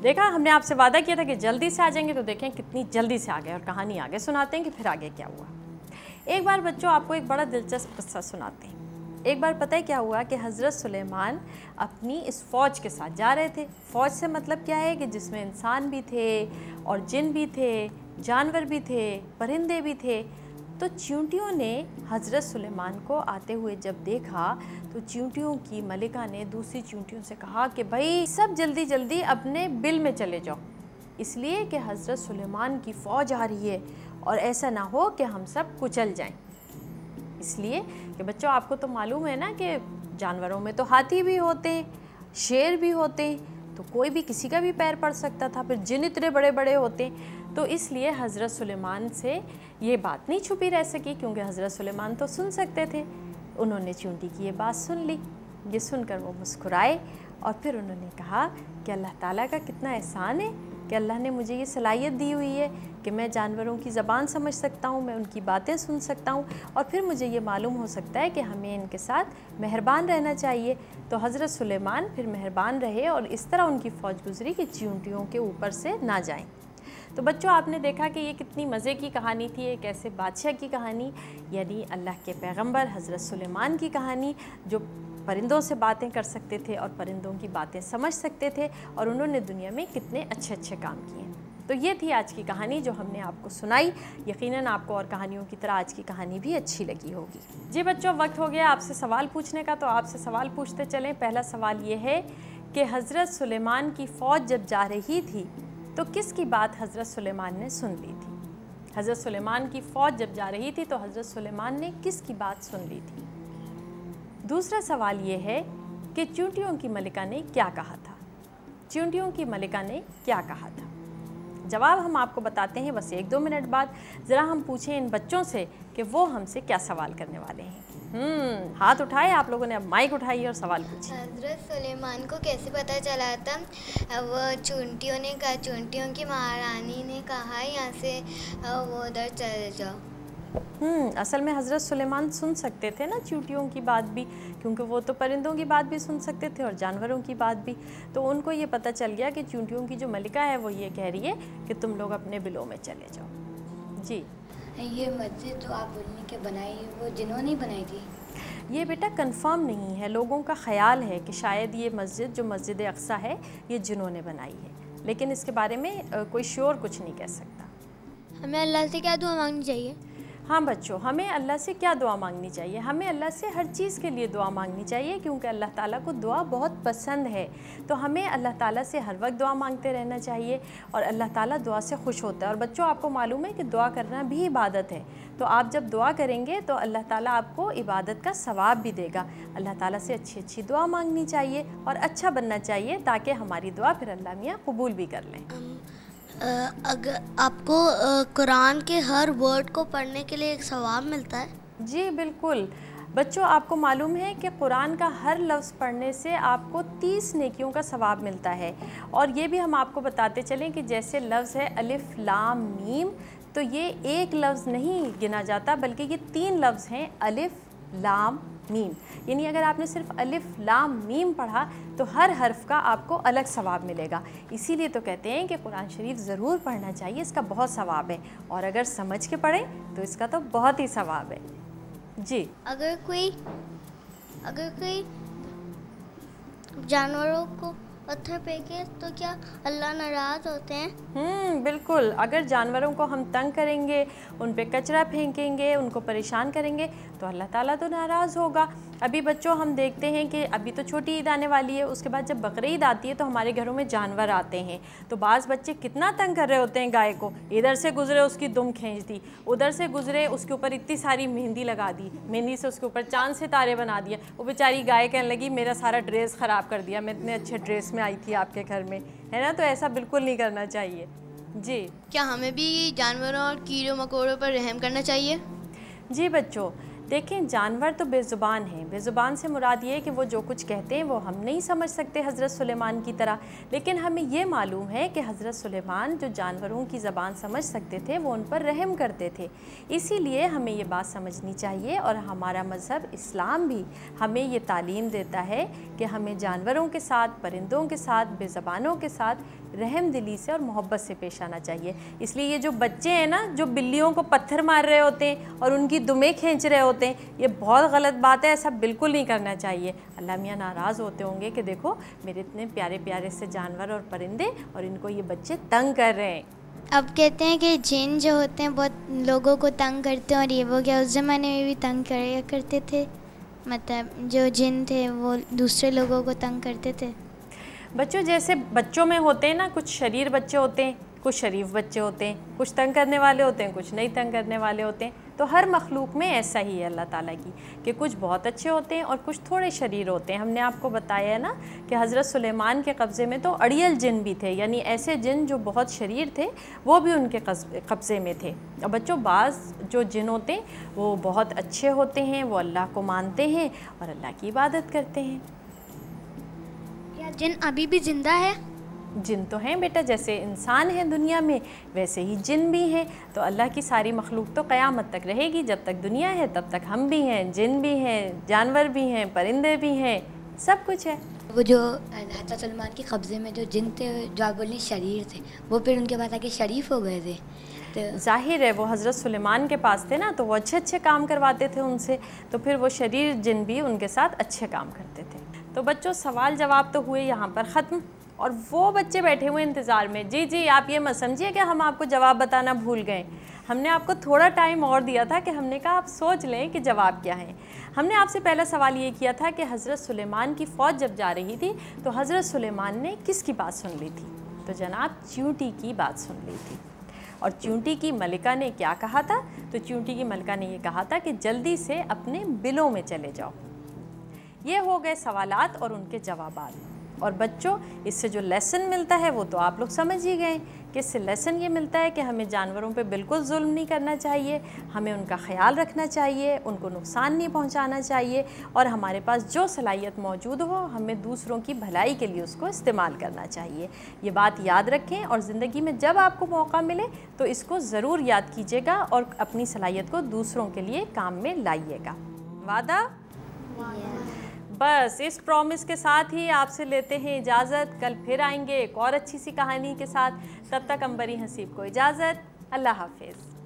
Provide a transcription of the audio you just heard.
देखा, हमने आपसे वादा किया था कि जल्दी से आ जाएंगे, तो देखें कितनी जल्दी से आ गए। और कहानी आगे सुनाते हैं कि फिर आगे क्या हुआ। एक बार बच्चों आपको एक बड़ा दिलचस्प किस्सा सुनाते हैं। एक बार पता है क्या हुआ कि हज़रत सुलेमान अपनी इस फ़ौज के साथ जा रहे थे। फ़ौज से मतलब क्या है कि जिसमें इंसान भी थे और जिन भी थे, जानवर भी थे, परिंदे भी थे। तो चींटियों ने हज़रत सुलेमान को आते हुए जब देखा तो चींटियों की मलिका ने दूसरी चींटियों से कहा कि भाई सब जल्दी जल्दी अपने बिल में चले जाओ, इसलिए कि हज़रत सुलेमान की फ़ौज आ रही है और ऐसा ना हो कि हम सब कुचल जाएं। इसलिए कि बच्चों आपको तो मालूम है ना कि जानवरों में तो हाथी भी होते, शेर भी होते, तो कोई भी किसी का भी पैर पड़ सकता था। फिर जिन इतने बड़े बड़े होते, तो इसलिए हज़रत सुलेमान से ये बात नहीं छुपी रह सकी, क्योंकि हज़रत सुलेमान तो सुन सकते थे। उन्होंने चींटी की ये बात सुन ली। ये सुनकर वो मुस्कुराए और फिर उन्होंने कहा कि अल्लाह ताला का कितना एहसान है कि अल्लाह ने मुझे ये सलाहियत दी हुई है कि मैं जानवरों की ज़बान समझ सकता हूँ, मैं उनकी बातें सुन सकता हूँ और फिर मुझे ये मालूम हो सकता है कि हमें इनके साथ मेहरबान रहना चाहिए। तो हज़रत सुलेमान फिर मेहरबान रहे और इस तरह उनकी फ़ौज गुजरी कि चींटियों के ऊपर से ना जाएं। तो बच्चों आपने देखा कि ये कितनी मज़े की कहानी थी, एक ऐसे बादशाह की कहानी, यानी अल्लाह के पैगंबर हज़रत सुलेमान की कहानी, जो परिंदों से बातें कर सकते थे और परिंदों की बातें समझ सकते थे और उन्होंने दुनिया में कितने अच्छे अच्छे काम किए। तो ये थी आज की कहानी जो हमने आपको सुनाई। यकीनन आपको और कहानियों की तरह आज की कहानी भी अच्छी लगी होगी। जी बच्चों, वक्त हो गया आपसे सवाल पूछने का, तो आपसे सवाल पूछते चलें। पहला सवाल ये है कि हज़रत सुलेमान की फ़ौज जब जा रही थी तो किसकी बात हज़रत सुलेमान ने सुन ली थी? हज़रत सुलेमान की फ़ौज जब जा रही थी तो हज़रत सुलेमान ने किसकी बात सुन ली थी? दूसरा सवाल ये है कि चींटियों की मलिका ने क्या कहा था? चींटियों की मलिका ने क्या कहा था? जवाब हम आपको बताते हैं बस 1-2 मिनट बाद। ज़रा हम पूछें इन बच्चों से कि वो हमसे क्या सवाल करने वाले हैं। हाथ उठाए आप लोगों ने, अब माइक उठाइए और सवाल पूछिए। हज़रत सुलेमान को कैसे पता चला था? वो चींटियों ने कहा, चींटियों की महारानी ने कहा यहाँ से वो उधर चले जाओ। असल में हज़रत सुलेमान सुन सकते थे ना चींटियों की बात भी, क्योंकि वो तो परिंदों की बात भी सुन सकते थे और जानवरों की बात भी। तो उनको ये पता चल गया कि चींटियों की जो मलिका है वो ये कह रही है कि तुम लोग अपने बिलों में चले जाओ। जी, ये मस्जिद जो आप बोलने के बनाई वो जिन्होंने बनाई थी? ये बेटा कंफर्म नहीं है, लोगों का ख्याल है कि शायद ये मस्जिद जो मस्जिद अक्सा है ये जिन्होंने बनाई है, लेकिन इसके बारे में कोई श्योर कुछ नहीं कह सकता। हमें अल्लाह से क्या दुआ मांगनी चाहिए? हाँ बच्चों, हमें अल्लाह से क्या दुआ मांगनी चाहिए? हमें अल्लाह से हर चीज़ के लिए दुआ मांगनी चाहिए, क्योंकि अल्लाह ताला को दुआ बहुत पसंद है। तो हमें अल्लाह ताला से हर वक्त दुआ मांगते रहना चाहिए और अल्लाह ताला दुआ से खुश होता है। और बच्चों आपको मालूम है कि दुआ करना भी इबादत है, तो आप जब दुआ करेंगे तो अल्लाह ताला आपको इबादत का सवाब भी देगा। अल्लाह ताला से अच्छी अच्छी दुआ मांगनी चाहिए और अच्छा बनना चाहिए, ताकि हमारी दुआ फिर अल्लाह मियाँ कबूल भी कर लें। अगर आपको कुरान के हर वर्ड को पढ़ने के लिए एक सवाब मिलता है? जी बिल्कुल बच्चों, आपको मालूम है कि कुरान का हर लफ्ज़ पढ़ने से आपको 30 नेकियों का सवाब मिलता है। और ये भी हम आपको बताते चलें कि जैसे लफ्ज़ है अलिफ लाम मीम, तो ये एक लफ्ज़ नहीं गिना जाता बल्कि ये 3 लफ्ज़ हैं, अलिफ लाम मीम। यानी अगर आपने सिर्फ अलिफ लाम मीम पढ़ा तो हर हर्फ का आपको अलग सवाब मिलेगा। इसीलिए तो कहते हैं कि कुरान शरीफ ज़रूर पढ़ना चाहिए, इसका बहुत सवाब है, और अगर समझ के पढ़ें तो इसका तो बहुत ही सवाब है। जी, अगर कोई जानवरों को पत्थर फेंके तो क्या अल्लाह नाराज़ होते हैं? बिल्कुल, अगर जानवरों को हम तंग करेंगे, उन पे कचरा फेंकेंगे, उनको परेशान करेंगे तो अल्लाह ताला तो नाराज़ होगा। अभी बच्चों हम देखते हैं कि अभी तो छोटी ईद आने वाली है, उसके बाद जब बकरीद आती है तो हमारे घरों में जानवर आते हैं। तो बाज़ बच्चे कितना तंग कर रहे होते हैं गाय को, इधर से गुजरे उसकी दुम खींच दी, उधर से गुजरे उसके ऊपर इतनी सारी मेहंदी लगा दी, मेहंदी से उसके ऊपर चांद सितारे बना दिया। वो बेचारी गाय कहने लगी मेरा सारा ड्रेस ख़राब कर दिया, मैं इतने अच्छे ड्रेस में आई थी आपके घर में, है ना। तो ऐसा बिल्कुल नहीं करना चाहिए। जी, क्या हमें भी जानवरों और कीड़ों मकोड़ों पर रहम करना चाहिए? जी बच्चों, देखें, जानवर तो बेज़ुबान हैं। बेज़ुबान से मुराद ये है कि वो जो कुछ कहते हैं वो हम नहीं समझ सकते हज़रत सुलेमान की तरह, लेकिन हमें ये मालूम है कि हज़रत सुलेमान जो जानवरों की ज़बान समझ सकते थे वो उन पर रहम करते थे। इसीलिए हमें ये बात समझनी चाहिए, और हमारा मज़हब इस्लाम भी हमें ये तालीम देता है कि हमें जानवरों के साथ, परिंदों के साथ, बेज़बानों के साथ रहम दिली से और मोहब्बत से पेश आना चाहिए। इसलिए ये जो बच्चे हैं ना, जो बिल्लियों को पत्थर मार रहे होते हैं और उनकी दुमें खींच रहे होते हैं, ये बहुत गलत बात है। ऐसा बिल्कुल नहीं करना चाहिए। अल्लाह मियाँ नाराज़ होते होंगे कि देखो मेरे इतने प्यारे प्यारे से जानवर और परिंदे, और इनको ये बच्चे तंग कर रहे हैं। अब कहते हैं कि जिन जो होते हैं बहुत लोगों को तंग करते हैं, और ये वो क्या उस ज़माने में भी तंग किया करते थे? मतलब जो जिन थे वो दूसरे लोगों को तंग करते थे? बच्चों, जैसे बच्चों में होते हैं ना, कुछ शरीर बच्चे होते हैं, कुछ शरीफ बच्चे होते हैं, कुछ तंग करने वाले होते हैं, कुछ नहीं तंग करने वाले होते हैं। तो हर मखलूक में ऐसा ही है अल्लाह ताला की, कि कुछ बहुत अच्छे होते हैं और कुछ थोड़े शरीर होते हैं। हमने आपको बताया है ना कि हज़रत सुलेमान के कब्ज़े में तो अड़ियल जिन भी थे, यानी ऐसे जिन जो बहुत शरीर थे, वो भी उनके कब्ज़े में थे। और बच्चों, बाज़ जो जिन होते हैं वो बहुत अच्छे होते हैं, वो अल्लाह को मानते हैं और अल्लाह की इबादत करते हैं। क्या जिन अभी भी ज़िंदा है? जिन तो हैं बेटा, जैसे इंसान हैं दुनिया में वैसे ही जिन भी हैं। तो अल्लाह की सारी मखलूक तो क़यामत तक रहेगी। जब तक दुनिया है तब तक हम भी हैं, जिन भी हैं, जानवर भी हैं, परिंदे भी हैं, सब कुछ है। वो जो हज़रत सुलेमान के कब्ज़े में जो जिन थे, जो आप बोल रही शरीर थे, वो फिर उनके पास आके शरीफ हो गए थे। तो जाहिर है वो हज़रत सुलेमान के पास थे ना, तो वो अच्छे अच्छे काम करवाते थे उनसे, तो फिर वो शरीर जिन भी उनके साथ अच्छे काम करते थे। तो बच्चों, सवाल जवाब तो हुए यहाँ पर ख़त्म, और वो बच्चे बैठे हुए इंतज़ार में। जी जी, आप ये मत समझिए कि हम आपको जवाब बताना भूल गए। हमने आपको थोड़ा टाइम और दिया था कि हमने कहा आप सोच लें कि जवाब क्या है। हमने आपसे पहला सवाल ये किया था कि हज़रत सुलेमान की फ़ौज जब जा रही थी तो हज़रत सुलेमान ने किसकी बात सुन ली थी? तो जनाब चींटी की बात सुन ली थी। और चींटी की मलिका ने क्या कहा था? तो चींटी की मलिका ने ये कहा था कि जल्दी से अपने बिलों में चले जाओ। ये हो गए सवालात और उनके जवाबात। और बच्चों, इससे जो लेसन मिलता है वो तो आप लोग समझ ही गए कि इससे लेसन ये मिलता है कि हमें जानवरों पे बिल्कुल जुल्म नहीं करना चाहिए, हमें उनका ख्याल रखना चाहिए, उनको नुकसान नहीं पहुंचाना चाहिए, और हमारे पास जो सलाहियत मौजूद हो हमें दूसरों की भलाई के लिए उसको इस्तेमाल करना चाहिए। ये बात याद रखें, और ज़िंदगी में जब आपको मौका मिले तो इसको ज़रूर याद कीजिएगा और अपनी सलाहियत को दूसरों के लिए काम में लाइएगा। वादा? बस इस प्रॉमिस के साथ ही आपसे लेते हैं इजाज़त। कल फिर आएंगे एक और अच्छी सी कहानी के साथ। तब तक अंबरी हसीब को इजाज़त। अल्लाह हाफिज़।